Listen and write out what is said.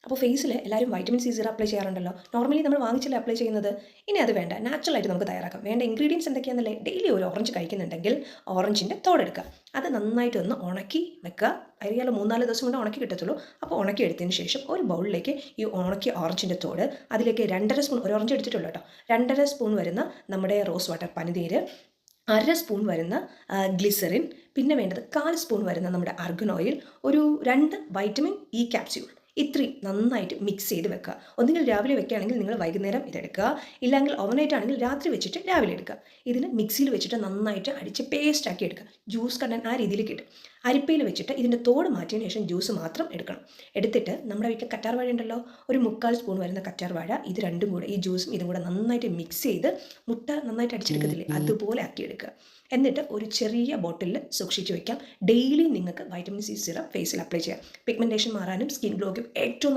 അപ്പോൾ ഫേസിൽ എല്ലാവരും വൈറ്റമിൻ സി സീറം അപ്ലൈ ചെയ്യാറുണ്ടല്ലോ. നോർമലി നമ്മൾ വാങ്ങിച്ചല്ലേ അപ്ലൈ ചെയ്യുന്നത്. ഇനി അത് വേണ്ട, നാച്ചുറലായിട്ട് നമുക്ക് തയ്യാറാക്കാം. വേണ്ട ഇൻഗ്രീഡിയൻസ് എന്തൊക്കെയാണെന്നല്ലേ? ഡെയിലി ഒരു ഓറഞ്ച് കഴിക്കുന്നുണ്ടെങ്കിൽ ഓറഞ്ചിൻ്റെ തോടെടുക്കുക. അത് നന്നായിട്ടൊന്ന് ഉണക്കി വെക്കുക. അറിയാലോ, 3-4 ദിവസം കൊണ്ട് ഉണക്കി കിട്ടത്തുള്ളൂ. അപ്പോൾ ഉണക്കി എടുത്തതിന് ശേഷം ഒരു ബൗളിലേക്ക് ഈ ഉണക്കിയ ഓറഞ്ചിൻ്റെ തോട്, അതിലേക്ക് 2.5 സ്പൂൺ, ഒരു ഓറഞ്ച് എടുത്തിട്ടുള്ളൂ കേട്ടോ, 2.5 സ്പൂൺ വരുന്ന നമ്മുടെ റോസ് വാട്ടർ പനിനീര്, 1/2 സ്പൂൺ വരുന്ന ഗ്ലിസറിൻ, പിന്നെ വേണ്ടത് 1/4 സ്പൂൺ വരുന്ന നമ്മുടെ അർഗൻ ഓയിൽ, ഒരു 2 വൈറ്റമിൻ ഇ ക്യാപ്സ്യൂൾ. ഇത്രയും നന്നായിട്ട് മിക്സ് ചെയ്ത് വെക്കുക. ഒന്നുകിൽ രാവിലെ വെക്കുകയാണെങ്കിൽ നിങ്ങൾ വൈകുന്നേരം ഇതെടുക്കുക, ഇല്ലെങ്കിൽ ഓവർനൈറ്റ് ആണെങ്കിൽ രാത്രി വെച്ചിട്ട് രാവിലെ എടുക്കുക. ഇതിന് മിക്സിയിൽ വെച്ചിട്ട് നന്നായിട്ട് അടിച്ച് പേസ്റ്റ് ആക്കി എടുക്കുക. ജ്യൂസ് കണ്ടൻ ആ രീതിയിൽ കിട്ടും. അരിപ്പയിൽ വെച്ചിട്ട് ഇതിൻ്റെ തോട് മാറ്റിയതിന് ശേഷം ജ്യൂസ് മാത്രം എടുക്കണം. എടുത്തിട്ട് നമ്മുടെ വീട്ടിൽ കറ്റാർ വാഴ ഉണ്ടല്ലോ, ഒരു 3/4 സ്പൂൺ വരുന്ന കറ്റാർ വാഴ, ഇത് രണ്ടും കൂടെ, ഈ ജ്യൂസും ഇതും കൂടെ നന്നായിട്ട് മിക്സ് ചെയ്ത് മുട്ട നന്നായിട്ട് അടിച്ചെടുക്കത്തില്ലേ, അതുപോലെ ആക്കിയെടുക്കുക. എന്നിട്ട് ഒരു ചെറിയ ബോട്ടിലിൽ സൂക്ഷിച്ച് വയ്ക്കാം. ഡെയിലി നിങ്ങൾക്ക് വൈറ്റമിൻ സി സിറം ഫേസിൽ അപ്ലൈ ചെയ്യാം. പിഗ്മെൻറ്റേഷൻ മാറാനും സ്കിൻ ഗ്ലോയ്ക്കും ഏറ്റവും